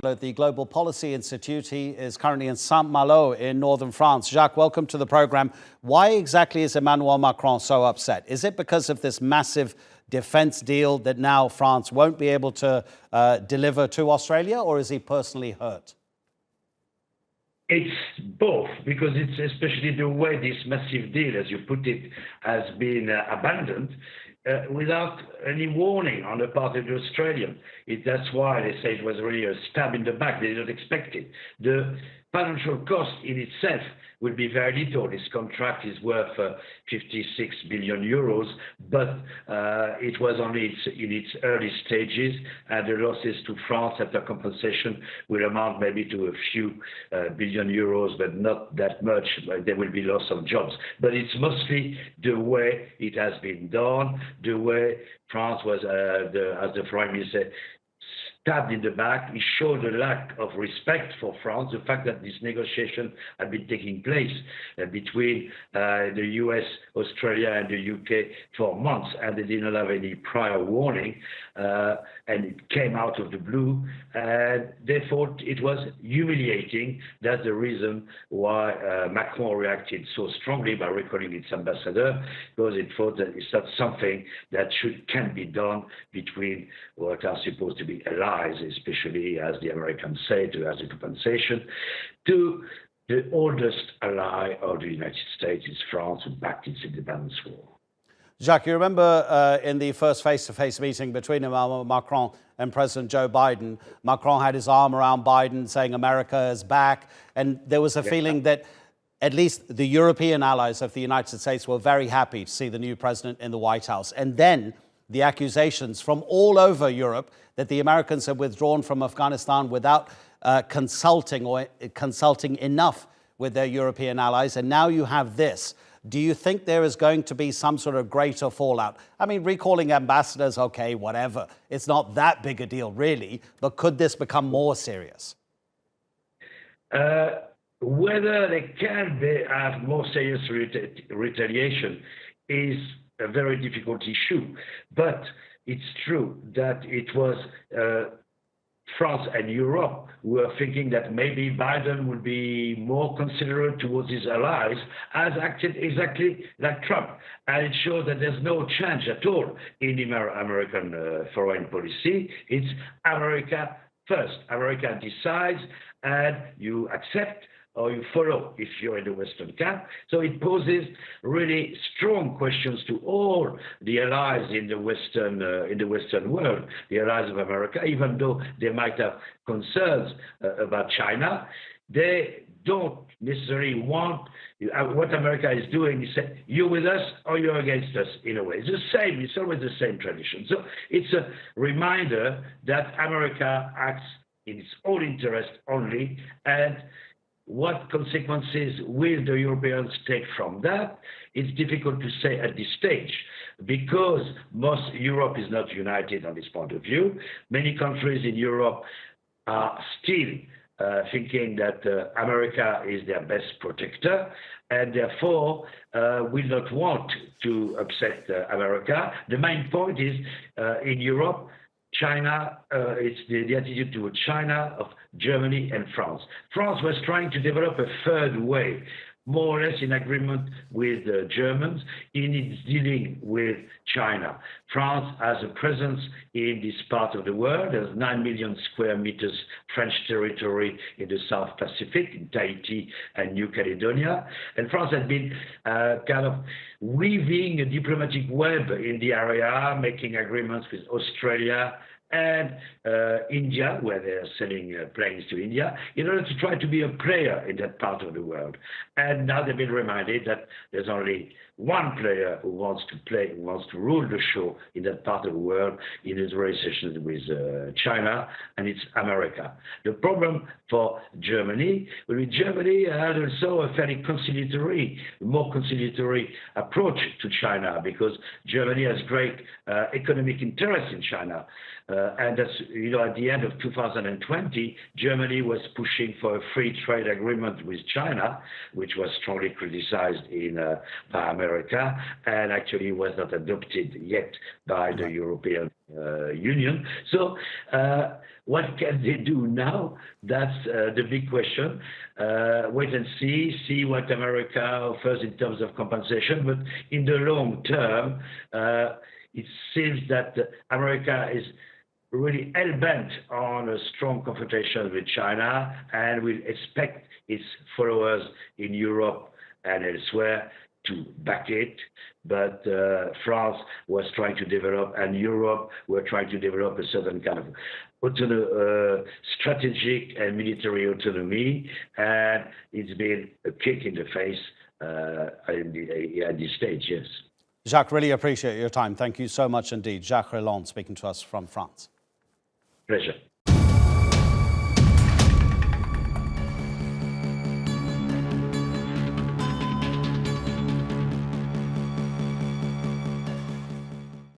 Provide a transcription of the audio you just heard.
at the Global Policy Institute. He is currently in Saint-Malo in northern France. Jacques, welcome to the program. Why exactly is Emmanuel Macron so upset? Is it because of this massive defense deal that now France won't be able to deliver to Australia, or is he personally hurt? It's both, because it's especially the way this massive deal, as you put it, has been abandoned without any warning on the part of the Australian. That's why they say it was really a stab in the back. They didn't expect it. The financial cost in itself will be very little. This contract is worth 56 billion euros, but it was only in its early stages, and the losses to France after compensation will amount maybe to a few billion euros, but not that much. There will be loss of jobs. But it's mostly the way it has been done, the way France was, as the Prime Minister stabbed in the back. It showed a lack of respect for France, the fact that this negotiation had been taking place between the US, Australia and the UK for months, and they did not have any prior warning, and it came out of the blue, and they thought it was humiliating. That's the reason why Macron reacted so strongly by recalling its ambassador, because it thought that it's not something that can be done between what are supposed to be allies, especially, as the Americans say, as a compensation to the oldest ally of the United States, is France, who backed its independence war. Jacques, you remember in the first face-to-face meeting between Emmanuel Macron and President Joe Biden, Macron had his arm around Biden saying America is back, and there was a feeling that at least the European allies of the United States were very happy to see the new president in the White House. And then the accusations from all over Europe that the Americans had withdrawn from Afghanistan without consulting enough with their European allies. And now you have this. Do you think there is going to be some sort of greater fallout? I mean, recalling ambassadors, okay, whatever. It's not that big a deal, really. But could this become more serious? Whether they can have more serious retaliation is a very difficult issue. But it's true that it was France and Europe who were thinking that maybe Biden would be more considerate towards his allies, has acted exactly like Trump. And it shows that there's no change at all in the American foreign policy. It's America first. America decides, and you accept or you follow if you're in the Western camp. So it poses really strong questions to all the allies in the Western world, the allies of America, even though they might have concerns about China. They don't necessarily want what America is doing. Is say, you're with us or you're against us, in a way. It's the same. It's always the same tradition. So it's a reminder that America acts in its own interest only, and what consequences will the Europeans take from that? It's difficult to say at this stage, because most Europe is not united on this point of view. Many countries in Europe are still thinking that America is their best protector, and therefore will not want to upset America. The main point is in Europe, China, it's the attitude toward China of Germany and France. France was trying to develop a third way, more or less in agreement with the Germans in its dealing with China. France has a presence in this part of the world. There's 9 million square meters French territory in the South Pacific, in Tahiti and New Caledonia. And France has been kind of weaving a diplomatic web in the area, making agreements with Australia and India, where they're selling planes to India, in order to try to be a player in that part of the world. And now they've been reminded that there's only one player who wants to play, who wants to rule the show in that part of the world in its relations with China, and it's America. The problem for Germany will be Germany has also a fairly more conciliatory approach to China, because Germany has great economic interest in China. and that's, at the end of 2020, Germany was pushing for a free trade agreement with China, which was strongly criticized by America, and actually was not adopted yet by the European Union. So what can they do now? That's the big question. Wait and see what America offers in terms of compensation. But in the long term, it seems that America is really hell-bent on a strong confrontation with China, and will expect its followers in Europe and elsewhere to back it. But France was trying to develop, and Europe were trying to develop a certain kind of strategic and military autonomy, and it's been a kick in the face at this stage, yes. Jacques, really appreciate your time. Thank you so much indeed. Jacques Reland speaking to us from France. Pleasure.